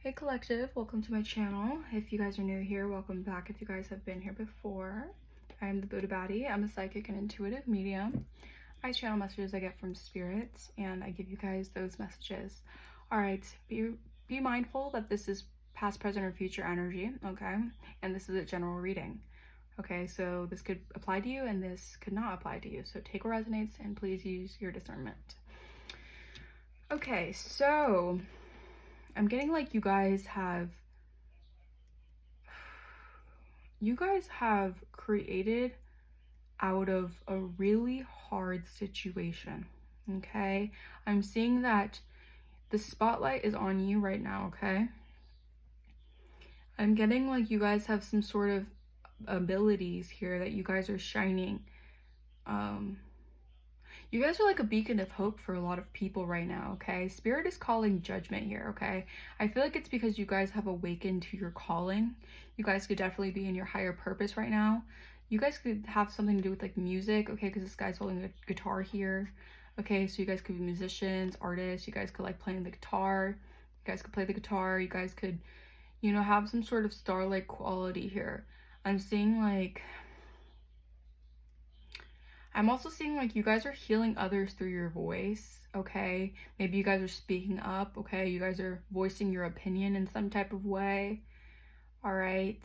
Hey collective, welcome to my channel. If you guys are new here, welcome back. If you guys have been here before, I am the Buddha Baddie. I'm a psychic and intuitive medium. I channel messages I get from spirits and I give you guys those messages. All right, be mindful that this is past, present, or future energy, okay? And this is a general reading. Okay, so this could apply to you and this could not apply to you. So take what resonates and please use your discernment. Okay, so I'm getting like you guys have created out of a really hard situation. Okay, I'm seeing that the spotlight is on you right now. Okay, I'm getting like you guys have some sort of abilities here that you guys are shining. You guys are like a beacon of hope for a lot of people right now, okay? Spirit is calling judgment here, okay? I feel like it's because you guys have awakened to your calling. You guys could definitely be in your higher purpose right now. You guys could have something to do with like music, okay? Because this guy's holding a guitar here. Okay, so you guys could be musicians, artists. You guys could like playing the guitar. You guys could play the guitar. You guys could, you know, have some sort of star-like quality here. I'm seeing like... I'm also seeing like you guys are healing others through your voice, okay? Maybe you guys are speaking up, okay? You guys are voicing your opinion in some type of way, all right?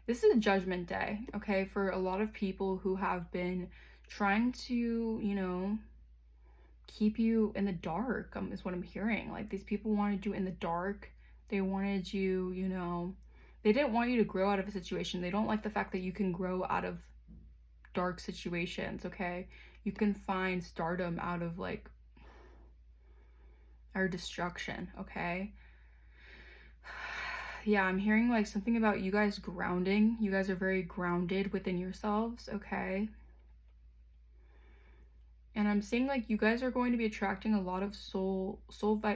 This is a judgment day, okay? For a lot of people who have been trying to, you know, keep you in the dark, is what I'm hearing. Like these people wanted you in the dark. They wanted you, you know, they didn't want you to grow out of a situation. They don't like the fact that you can grow out of dark situations, okay? You can find stardom out of like our destruction, okay? Yeah, I'm hearing like something about you guys grounding. You guys are very grounded within yourselves, okay? And I'm seeing like you guys are going to be attracting a lot of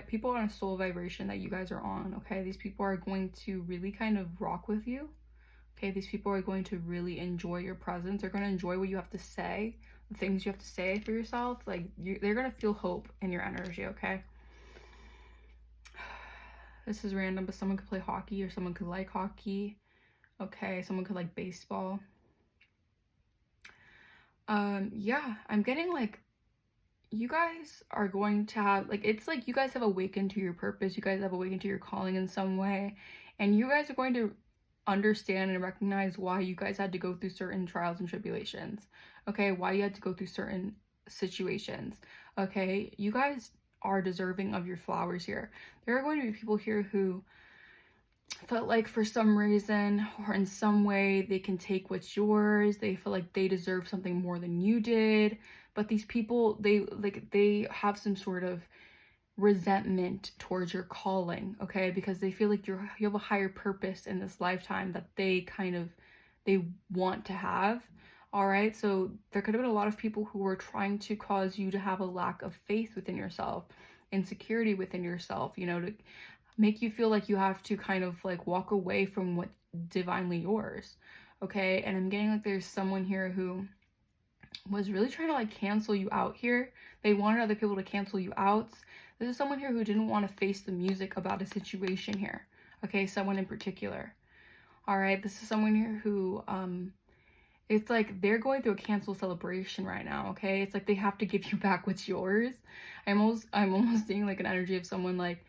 people on a soul vibration that you guys are on, okay? These people are going to really kind of rock with you. Okay, these people are going to really enjoy your presence. They're going to enjoy what you have to say, the things you have to say for yourself. Like, they're going to feel hope in your energy, okay? This is random, but someone could play hockey or someone could like hockey. Okay, someone could like baseball. Yeah, I'm getting like, you guys are going to have, like, it's like you guys have awakened to your purpose. You guys have awakened to your calling in some way. And you guys are going to understand and recognize why you guys had to go through certain trials and tribulations, okay? Why you had to go through certain situations, okay? You guys are deserving of your flowers here. There are going to be people here who felt like for some reason or in some way they can take what's yours. They feel like they deserve something more than you did, but these people, they have some sort of resentment towards your calling, okay? Because they feel like you have a higher purpose in this lifetime that they want to have. All right, so there could have been a lot of people who were trying to cause you to have a lack of faith within yourself, insecurity within yourself, you know, to make you feel like you have to kind of like walk away from what's divinely yours, okay? And I'm getting like there's someone here who was really trying to like cancel you out here. They wanted other people to cancel you out. This is someone here who didn't want to face the music about a situation here, okay? Someone in particular. All right, this is someone here who it's like they're going through a cancel celebration right now, okay? It's like they have to give you back what's yours. I'm almost seeing like an energy of someone like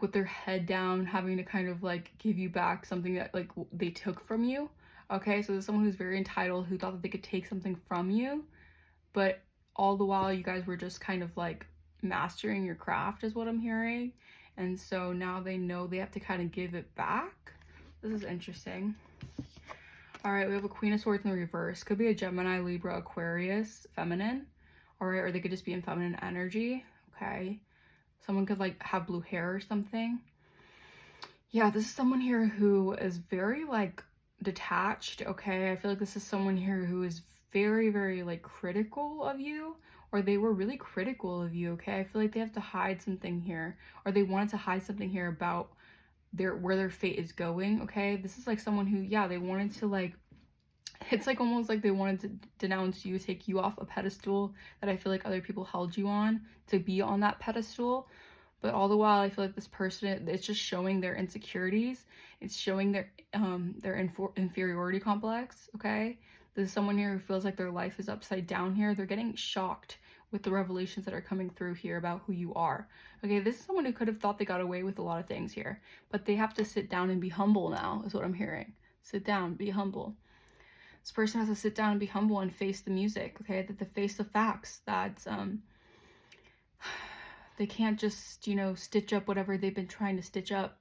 with their head down, having to kind of like give you back something that like they took from you. Okay, so there's someone who's very entitled, who thought that they could take something from you, but all the while you guys were just kind of like mastering your craft is what I'm hearing. And so now they know they have to kind of give it back. This is interesting. All right, we have a Queen of Swords in the reverse. Could be a Gemini, Libra, Aquarius, feminine. All right, or they could just be in feminine energy. Okay, someone could like have blue hair or something. Yeah, this is someone here who is very like detached, okay? I feel like this is someone here who is very, very like critical of you, or they were really critical of you, okay? I feel like they have to hide something here, or they wanted to hide something here about where their fate is going, okay? This is like someone who, yeah, they wanted to like, it's like almost like they wanted to denounce you, take you off a pedestal that I feel like other people held you on, to be on that pedestal. But all the while, I feel like this person, it's just showing their insecurities. It's showing their inferiority complex, okay? This is someone here who feels like their life is upside down here. They're getting shocked with the revelations that are coming through here about who you are. Okay, this is someone who could have thought they got away with a lot of things here, but they have to sit down and be humble now, is what I'm hearing. Sit down, be humble. This person has to sit down and be humble and face the music, okay? That they face the facts that they can't just, you know, stitch up whatever they've been trying to stitch up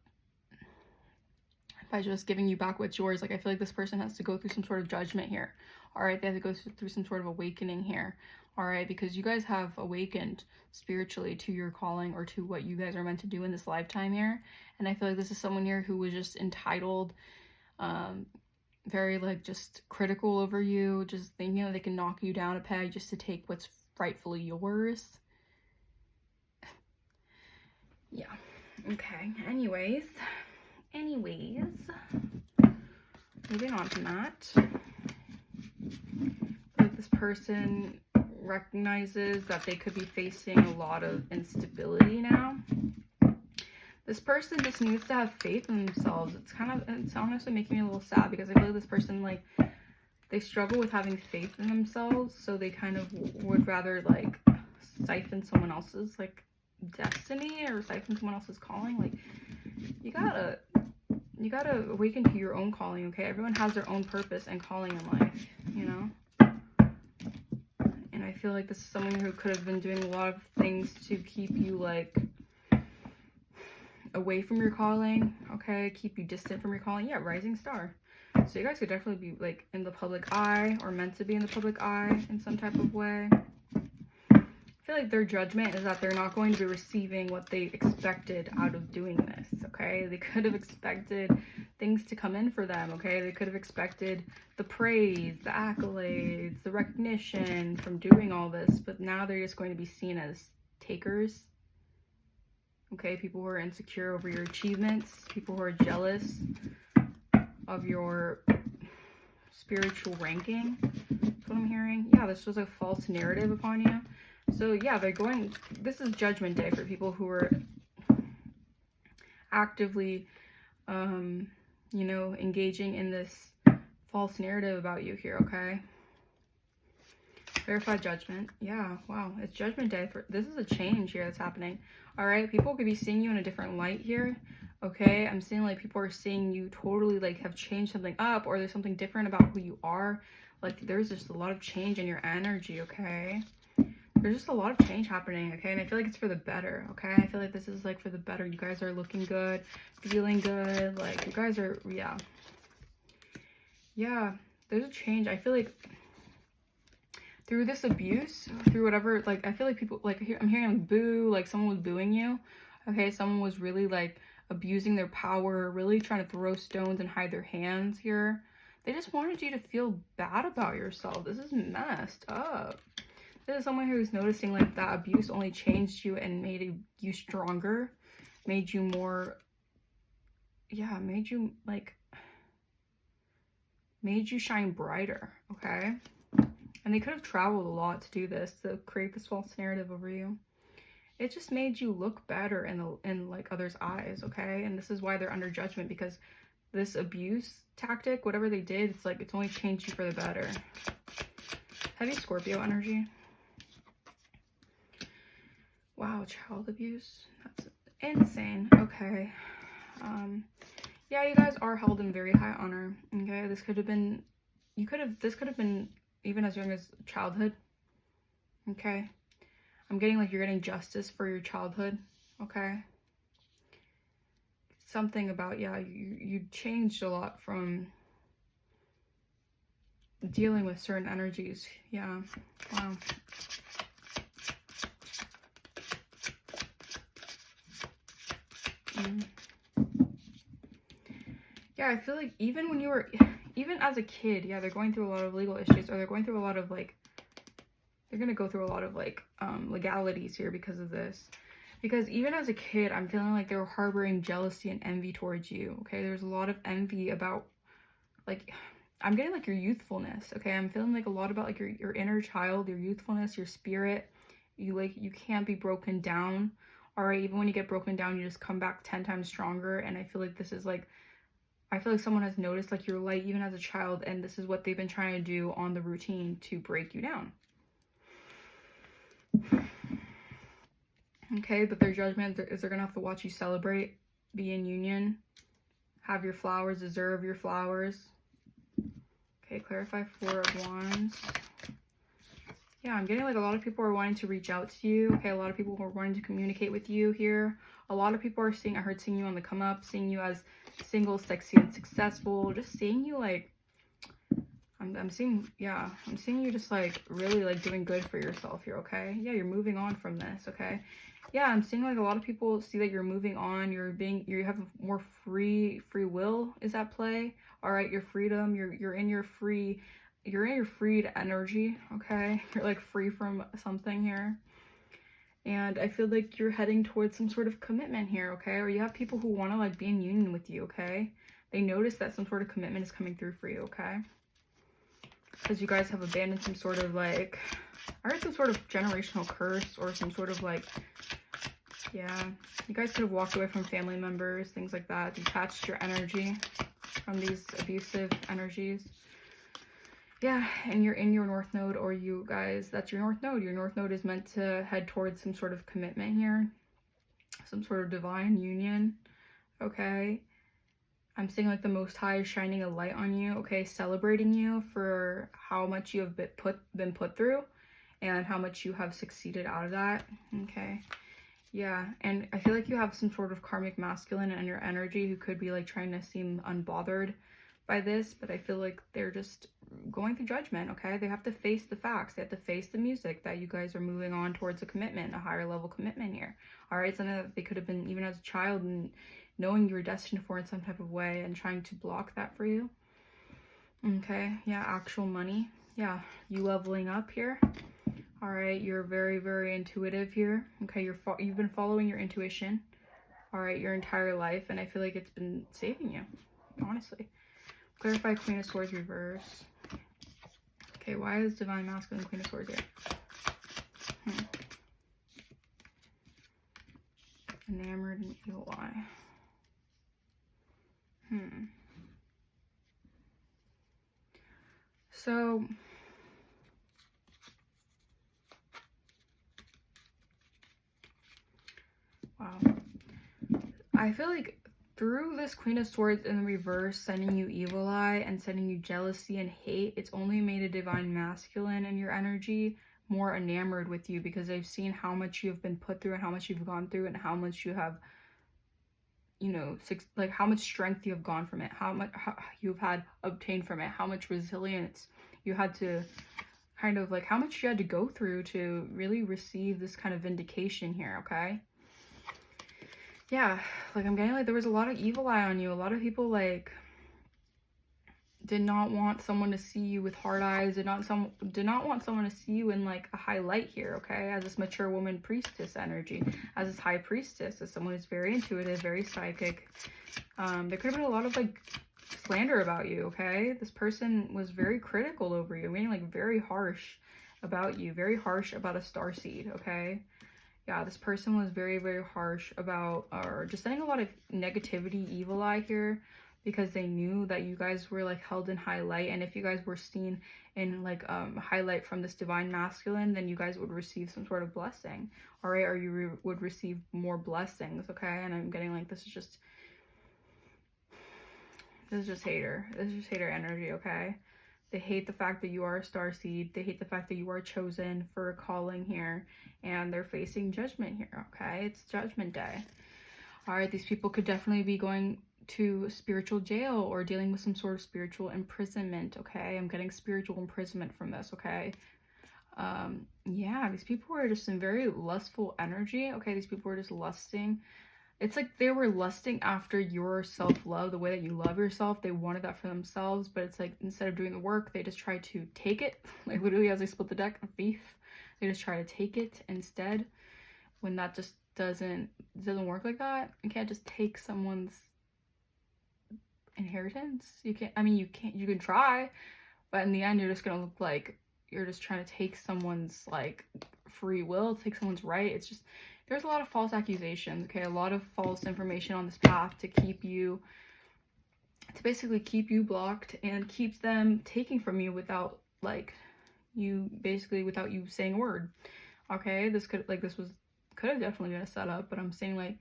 by just giving you back what's yours. Like, I feel like this person has to go through some sort of judgment here. All right, they have to go through some sort of awakening here. All right, because you guys have awakened spiritually to your calling or to what you guys are meant to do in this lifetime here. And I feel like this is someone here who was just entitled, very like just critical over you, just thinking that they can knock you down a peg just to take what's rightfully yours. Yeah. Okay. Anyways, moving on from that. Like, this person recognizes that they could be facing a lot of instability now. This person just needs to have faith in themselves. It's honestly making me a little sad, because I feel like this person, like, they struggle with having faith in themselves, so they kind of would rather, like, siphon someone else's, like, destiny or siphon someone else's calling. Like, you gotta awaken to your own calling, okay? Everyone has their own purpose and calling in life, you know? And I feel like this is someone who could have been doing a lot of things to keep you, like, away from your calling, okay? Keep you distant from your calling. Yeah, rising star. So you guys could definitely be, like, in the public eye, or meant to be in the public eye in some type of way. I feel like their judgment is that they're not going to be receiving what they expected out of doing this, okay? They could have expected things to come in for them, okay? They could have expected the praise, the accolades, the recognition from doing all this, but now they're just going to be seen as takers, okay? People who are insecure over your achievements, people who are jealous of your spiritual ranking. That's what I'm hearing. Yeah, this was a false narrative upon you. So yeah, this is Judgment Day for people who are actively, you know, engaging in this false narrative about you here, okay? Verified judgment. Yeah, wow, it's Judgment Day. This is a change here that's happening. All right, people could be seeing you in a different light here, okay? I'm seeing, like, people are seeing you totally, like, have changed something up, or there's something different about who you are. Like, there's just a lot of change in your energy, okay? There's just a lot of change happening, okay? And I feel like it's for the better, okay? I feel like this is, like, for the better. You guys are looking good, feeling good. Like, you guys are, yeah. Yeah, there's a change. I feel like through this abuse, through whatever, like, I feel like people, like, I'm hearing, like, boo, like, someone was booing you, okay? Someone was really, like, abusing their power, really trying to throw stones and hide their hands here. They just wanted you to feel bad about yourself. This is messed up. This is someone who's noticing, like, that abuse only changed you and made you stronger, made you more, yeah, made you shine brighter, okay? And they could have traveled a lot to do this, to create this false narrative over you. It just made you look better in like others' eyes, okay? And this is why they're under judgment, because this abuse tactic, whatever they did, it's like, it's only changed you for the better. Heavy Scorpio energy. Wow, child abuse. That's insane. Okay. Yeah, you guys are held in very high honor. Okay, this could have been, this could have been even as young as childhood. Okay. I'm getting, like, you're getting justice for your childhood. Okay. Something about, yeah, you changed a lot from dealing with certain energies. Yeah. Wow. Yeah, I feel like even as a kid, yeah, they're going through a lot of legal issues, or they're going through a lot of, like, they're gonna go through a lot of, like, legalities here because of this. Because even as a kid, I'm feeling like they were harboring jealousy and envy towards you, okay? There's a lot of envy about, like, I'm getting, like, your youthfulness, okay? I'm feeling, like, a lot about, like, your inner child, your youthfulness, your spirit. You can't be broken down, All right, even when you get broken down, you just come back 10 times stronger. And I feel like this is like, I feel like someone has noticed like your light even as a child, and this is what they've been trying to do on the routine to break you down. Okay, but their judgment is they're gonna have to watch you celebrate, be in union, have your flowers, deserve your flowers. Okay, clarify 4 of Wands. Yeah, I'm getting like a lot of people are wanting to reach out to you. Okay, a lot of people are wanting to communicate with you here. A lot of people are seeing, I heard seeing you on the come up, seeing you as single, sexy, and successful. Just seeing you like, I'm seeing, yeah, I'm seeing you just like really like doing good for yourself here, okay? Yeah, you're moving on from this, okay? Yeah, I'm seeing like a lot of people see that you're moving on, you have more free will is at play. All right, your freedom, you're in your freed energy, okay? You're like free from something here. And I feel like you're heading towards some sort of commitment here, okay? Or you have people who want to like be in union with you, okay? They notice that some sort of commitment is coming through for you, okay? Because you guys have abandoned some sort of like, I heard some sort of generational curse or some sort of like, yeah, you guys could have walked away from family members, things like that, detached your energy from these abusive energies. Yeah, and you're in your North Node, or you guys, that's your North Node. Your North Node is meant to head towards some sort of commitment here, some sort of divine union, okay? I'm seeing like the Most High is shining a light on you, okay, celebrating you for how much you have been put through and how much you have succeeded out of that, okay? Yeah, and I feel like you have some sort of karmic masculine in your energy who could be like trying to seem unbothered by this, but I feel like they're just going through judgment, okay? They have to face the facts. They have to face the music that you guys are moving on towards a commitment, a higher level commitment here. All right, something that they could have been even as a child and knowing you were destined for in some type of way and trying to block that for you. Okay, yeah, actual money. Yeah, you leveling up here. All right, you're very, very intuitive here. Okay, you've been following your intuition, all right, your entire life, and I feel like it's been saving you, honestly. Clarify Queen of Swords reverse. Okay, why is Divine Masculine Queen of Swords here? Enamored and evil eye. So, wow. I feel like through this Queen of Swords in the reverse, sending you evil eye and sending you jealousy and hate, it's only made a Divine Masculine in your energy more enamored with you, because they've seen how much you have been put through and how much you've gone through and how much you have, you know, like how much strength you have gone from it, how much you've had obtained from it, how much resilience you had to kind of like, how much you had to go through to really receive this kind of vindication here, okay? Yeah, like I'm getting like there was a lot of evil eye on you. A lot of people like did not want someone to see you with hard eyes, did not want someone to see you in like a high light here, okay? As this mature woman priestess energy, as this high priestess, as someone who's very intuitive, very psychic. There could have been a lot of like slander about you, okay? This person was very critical over you, meaning like very harsh about you, very harsh about a starseed, okay? Yeah, this person was very, very harsh about, or just sending a lot of negativity, evil eye here, because they knew that you guys were like held in high light, and if you guys were seen in like highlight from this Divine Masculine, then you guys would receive some sort of blessing, all right? Or you would receive more blessings, okay? And I'm getting like this is just hater. This is just hater energy, okay? They hate the fact that you are a starseed. They hate the fact that you are chosen for a calling here. And they're facing judgment here, okay? It's Judgment Day. All right, these people could definitely be going to spiritual jail or dealing with some sort of spiritual imprisonment, okay? I'm getting spiritual imprisonment from this, okay? Yeah, these people are just in very lustful energy, okay? These people are just lusting. It's like they were lusting after your self-love, the way that you love yourself. They wanted that for themselves, but it's like instead of doing the work, they just try to take it. Like literally as they split the deck, a thief, they just try to take it instead, when that just doesn't work like that. You can't just take someone's inheritance. You can't, I mean, you can try, but in the end, you're just gonna look like you're just trying to take someone's like free will, take someone's right. It's just, there's a lot of false accusations, okay? A lot of false information on this path to keep you, to basically keep you blocked and keep them taking from you without, like, you basically, without you saying a word, okay? This could, like, this was, could have definitely been a setup, but I'm saying, like,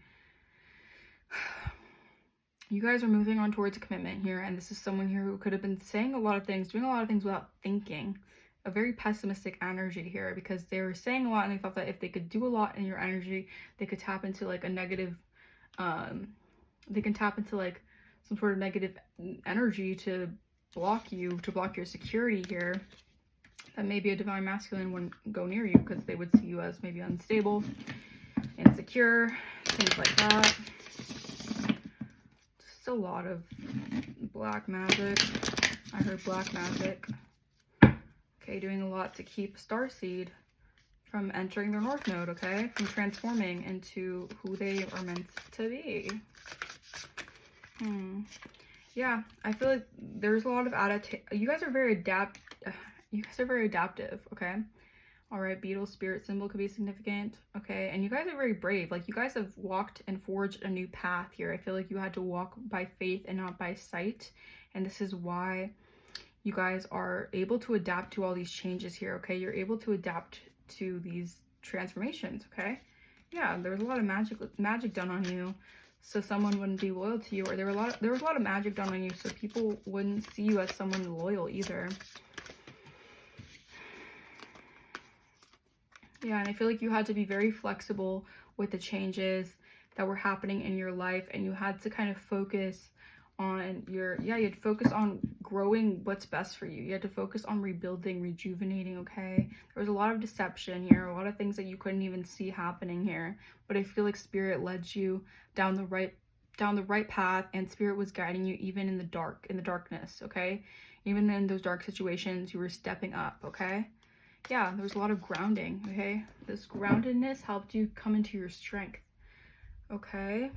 you guys are moving on towards a commitment here, and this is someone here who could have been saying a lot of things, doing a lot of things without thinking. A very pessimistic energy here, because they were saying a lot and they thought that if they could do a lot in your energy, they could tap into like a negative, they can tap into like some sort of negative energy to block you, to block your security here. That maybe a divine masculine wouldn't go near you because they would see you as maybe unstable, insecure, things like that. Just a lot of black magic. I heard black magic. Okay, doing a lot to keep Starseed from entering their North Node, okay? From transforming into who they are meant to be. Yeah, I feel like there's a lot of you guys are very adaptive, okay? All right, beetle spirit symbol could be significant, okay? And you guys are very brave. Like, you guys have walked and forged a new path here. I feel like you had to walk by faith and not by sight. And this is why you guys are able to adapt to all these changes here, okay? You're able to adapt to these transformations, okay? Yeah, there was a lot of magic done on you, so someone wouldn't be loyal to you, or there was a lot of magic done on you, so people wouldn't see you as someone loyal either. Yeah, and I feel like you had to be very flexible with the changes that were happening in your life, and you had to kind of focus on you had to focus on growing what's best for you. You had to focus on rebuilding, rejuvenating, okay? There was a lot of deception here, a lot of things that you couldn't even see happening here, but I feel like spirit led you down the right path, and spirit was guiding you even in the darkness, okay? Even in those dark situations, you were stepping up, okay? Yeah, there was a lot of grounding, okay? This groundedness helped you come into your strength, okay?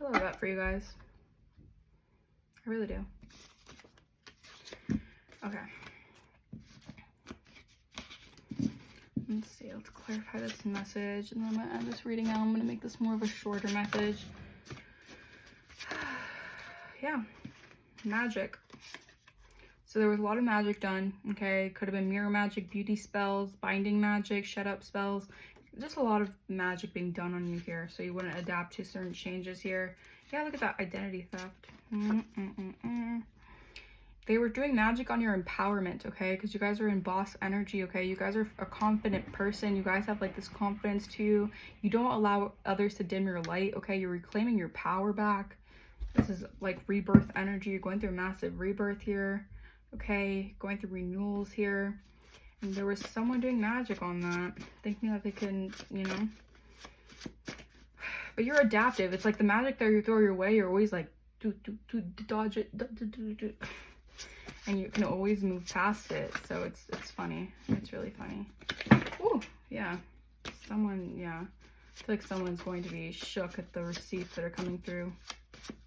I love that for you guys. I really do. Okay. Let's see. Let's clarify this message. And then I'm going to end this reading out. I'm going to make this more of a shorter message. Yeah. Magic. So there was a lot of magic done. Okay. Could have been mirror magic, beauty spells, binding magic, shut up spells. Just a lot of magic being done on you here, so you wouldn't adapt to certain changes here. Yeah, look at that identity theft. They were doing magic on your empowerment, okay? Because you guys are in boss energy, okay? You guys are a confident person. You guys have like this confidence to you. You don't allow others to dim your light, okay? You're reclaiming your power back. This is like rebirth energy. You're going through a massive rebirth here, okay? Going through renewals here. And there was someone doing magic on that, thinking that they can, you know. But you're adaptive. It's like the magic that you throw your way, you're always like, dodge it, and you can always move past it. So it's funny. It's really funny. Ooh, yeah. Someone, yeah. I feel like someone's going to be shook at the receipts that are coming through.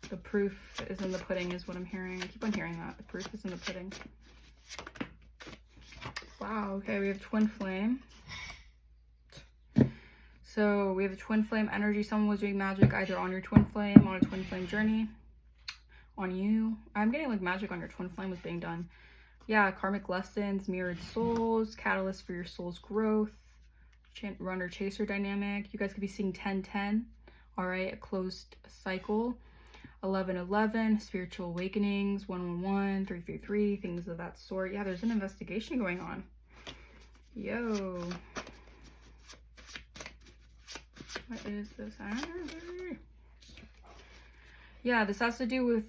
The proof is in the pudding is what I'm hearing. I keep on hearing that. The proof is in the pudding. Wow, okay, we have twin flame. So we have a twin flame energy. Someone was doing magic either on your twin flame, on a twin flame journey, on you. I'm getting like magic on your twin flame was being done. Yeah, karmic lessons, mirrored souls, catalyst for your soul's growth, runner chaser dynamic. You guys could be seeing 10-10, all right, a closed cycle. 11-11, spiritual awakenings, 1-1-1, 3-3-3, things of that sort. Yeah, there's an investigation going on. Yo. What is this energy? Yeah, this has to do with,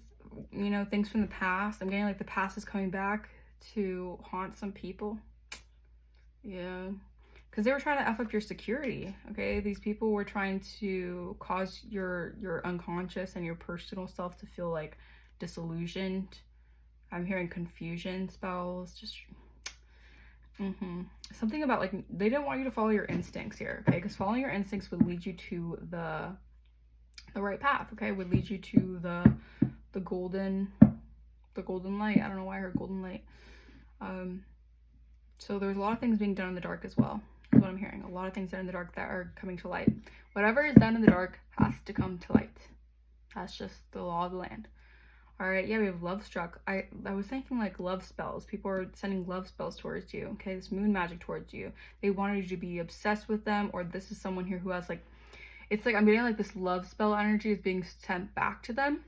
you know, things from the past. I'm getting like the past is coming back to haunt some people. Yeah. Because they were trying to F up your security, okay? These people were trying to cause your unconscious and your personal self to feel like disillusioned. I'm hearing confusion spells, just something about like they didn't want you to follow your instincts here, okay? Because following your instincts would lead you to the right path, okay? Would lead you to the golden light. I don't know why I heard golden light. So there's a lot of things being done in the dark as well. That's what I'm hearing. A lot of things that are in the dark that are coming to light. Whatever is done in the dark has to come to light. That's just the law of the land. All right, yeah, we have love struck. I was thinking like love spells. People are sending love spells towards you. Okay, this moon magic towards you. They wanted you to be obsessed with them, or this is someone here who has like, it's like I'm getting like this love spell energy is being sent back to them.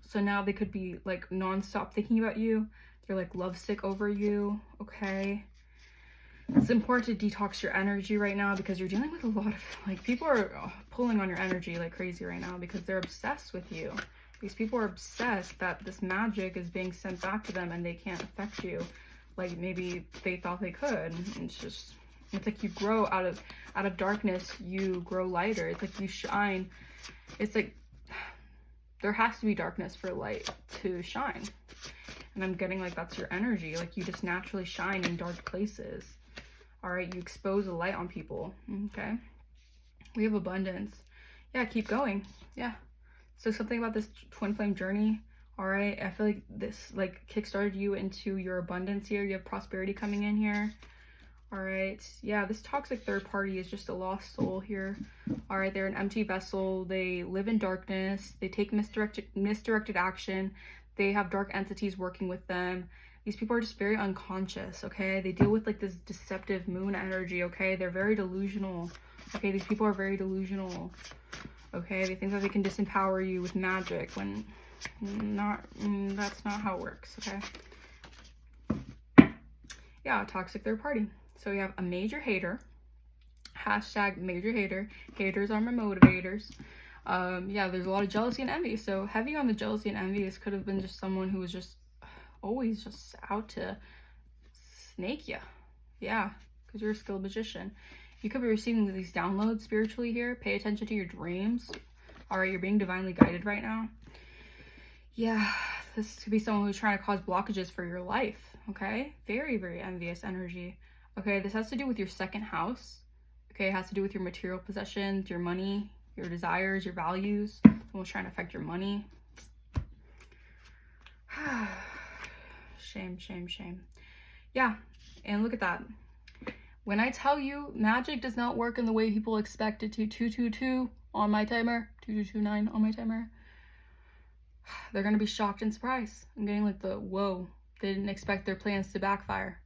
So now they could be like nonstop thinking about you. They're like lovesick over you. Okay. It's important to detox your energy right now because you're dealing with a lot of like people are pulling on your energy like crazy right now because they're obsessed with you. These people are obsessed that this magic is being sent back to them and they can't affect you like maybe they thought they could. It's like you grow out of darkness, you grow lighter. It's like you shine. It's like there has to be darkness for light to shine. And I'm getting like that's your energy. Like you just naturally shine in dark places. All right, you expose a light on people. Okay, we have abundance. Yeah, keep going. Yeah. So something about this twin flame journey. All right, I feel like this like kickstarted you into your abundance here. You have prosperity coming in here. All right, yeah, this toxic third party is just a lost soul here. All right, they're an empty vessel. They live in darkness. They take misdirected action. They have dark entities working with them. These people are just very unconscious, okay? They deal with like this deceptive moon energy, okay? They're very delusional, okay? These people are very delusional, okay? They think that they can disempower you with magic when that's not how it works, okay? Yeah, toxic third party. So we have a major hater, hashtag major hater. Haters are my motivators. Yeah, there's a lot of jealousy and envy. So heavy on the jealousy and envy, this could have been just someone who was just always just out to snake you. Yeah, because you're a skilled magician. You could be receiving these downloads spiritually here. Pay attention to your dreams. All right, you're being divinely guided right now. Yeah, this could be someone who's trying to cause blockages for your life. Okay, very, very envious energy. Okay, this has to do with your second house. Okay, it has to do with your material possessions, your money, your desires, your values. Someone's trying to affect your money. Shame, shame, shame. Yeah, and look at that. When I tell you magic does not work in the way people expect it to, 222 on my timer, 2229 on my timer, they're going to be shocked and surprised. I'm getting like the, whoa, they didn't expect their plans to backfire.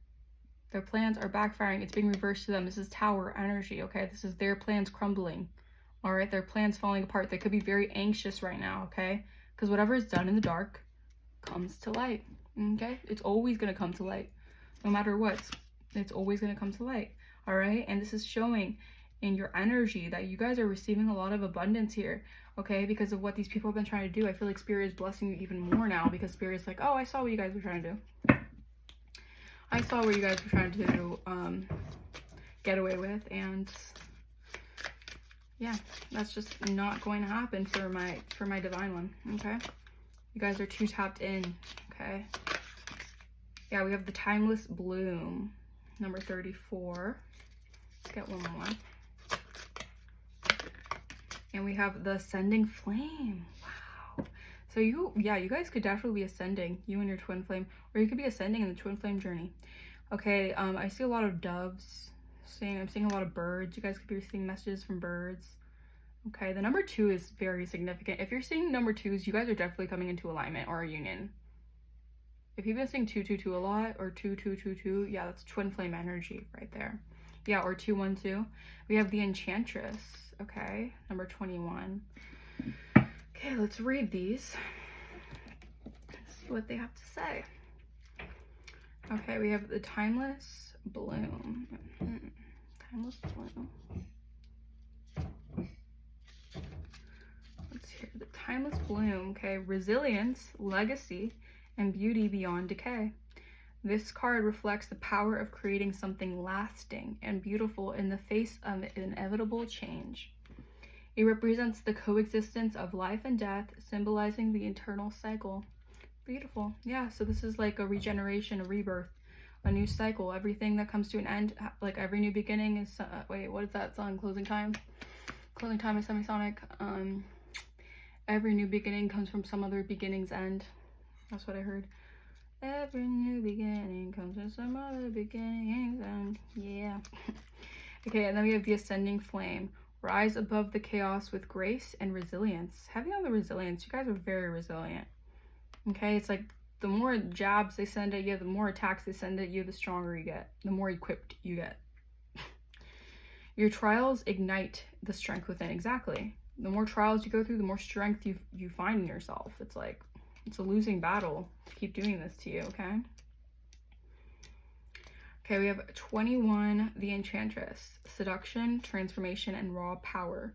Their plans are backfiring. It's being reversed to them. This is tower energy, okay? This is their plans crumbling, all right? Their plans falling apart. They could be very anxious right now, okay? Because whatever is done in the dark comes to light, okay? It's always going to come to light. No matter what, it's always going to come to light, all right? And this is showing in your energy that you guys are receiving a lot of abundance here, okay? Because of what these people have been trying to do. I feel like Spirit is blessing you even more now because Spirit is like, oh, I saw what you guys were trying to do. I saw what you guys were trying to get away with, and yeah, that's just not going to happen for my divine one, okay? You guys are too tapped in, okay? Yeah, we have the Timeless Bloom, number 34. Let's get one more. And we have the Ascending Flame. Wow. So you guys could definitely be ascending, you and your twin flame, or you could be ascending in the twin flame journey. Okay, I see a lot of doves. I'm seeing a lot of birds. You guys could be receiving messages from birds. Okay, the number 2 is very significant. If you're seeing number 2s, you guys are definitely coming into alignment or a union. If you've been seeing 222 a lot, or 2222, yeah, that's twin flame energy right there. Yeah, or 212. We have the Enchantress. Okay, number 21. Okay, let's read these. Let's see what they have to say. Okay, we have the Timeless Bloom. Timeless Bloom. Let's hear the Timeless Bloom. Okay, resilience, legacy, and beauty beyond decay. This card reflects the power of creating something lasting and beautiful in the face of inevitable change. It represents the coexistence of life and death, symbolizing the eternal cycle. Beautiful. Yeah, so this is like a regeneration, a rebirth, a new cycle. Everything that comes to an end, like every new beginning is, wait, what is that song? Closing Time? Closing Time is Semisonic. Every new beginning comes from some other beginning's end. That's what I heard. Every new beginning comes with some other beginning. Yeah. Okay, and then we have the ascending flame. Rise above the chaos with grace and resilience. Heavy on the resilience. You guys are very resilient. Okay, it's like the more jabs they send at you, the more attacks they send at you, the stronger you get, the more equipped you get. Your trials ignite the strength within. Exactly. The more trials you go through, the more strength you find in yourself. It's like, it's a losing battle to keep doing this to you, okay? Okay, we have 21, the Enchantress. Seduction, transformation, and raw power.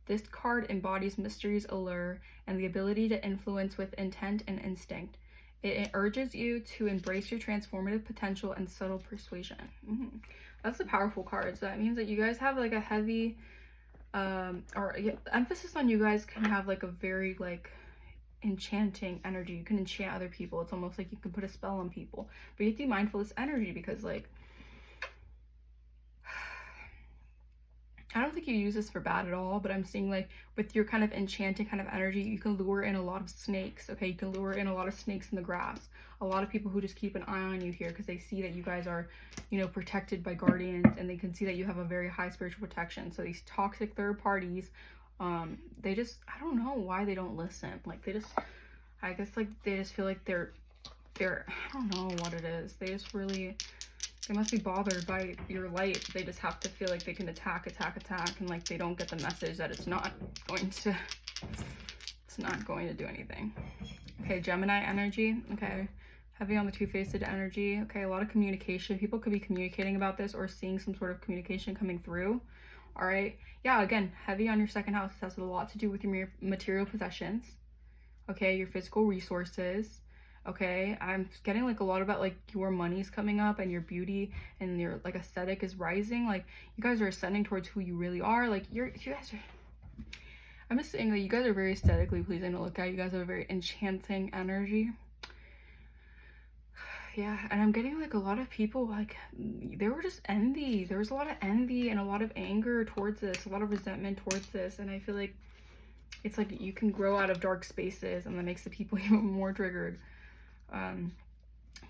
This card embodies mystery's allure and the ability to influence with intent and instinct. It urges you to embrace your transformative potential and subtle persuasion. That's a powerful card. So that means that you guys have like a heavy, emphasis on you guys can have like a very like enchanting energy. You can enchant other people. It's almost like you can put a spell on people. But you have to be mindful of this energy because like, I don't think you use this for bad at all, but I'm seeing like with your kind of enchanting kind of energy, you can lure in a lot of snakes, okay? You can lure in a lot of snakes in the grass. A lot of people who just keep an eye on you here because they see that you guys are, you know, protected by guardians, and they can see that you have a very high spiritual protection. So these toxic third parties, they just, I don't know why they don't listen. Like they just, I guess like they just feel like they're, I don't know what it is. They just really, they must be bothered by your light. They just have to feel like they can attack, and like they don't get the message that it's not going to do anything. Okay, Gemini energy. Okay, heavy on the two-faced energy. Okay, a lot of communication. People could be communicating about this or seeing some sort of communication coming through. All right, yeah, again, heavy on your second house. This has a lot to do with your material possessions. Okay, your physical resources. Okay, I'm getting like a lot about like your money's coming up and your beauty and your like aesthetic is rising. Like you guys are ascending towards who you really are. Like you guys are, I'm just saying that you guys are very aesthetically pleasing to look at. You guys have a very enchanting energy. Yeah, and I'm getting like a lot of people like they were just envy. There was a lot of envy and a lot of anger towards this, a lot of resentment towards this, and I feel like it's like you can grow out of dark spaces, and that makes the people even more triggered.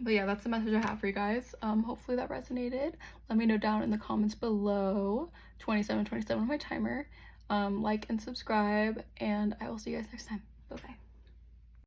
But yeah, that's the message I have for you guys. Hopefully that resonated. Let me know down in the comments below. 27 on my timer. Like and subscribe, and I will see you guys next time. Bye bye.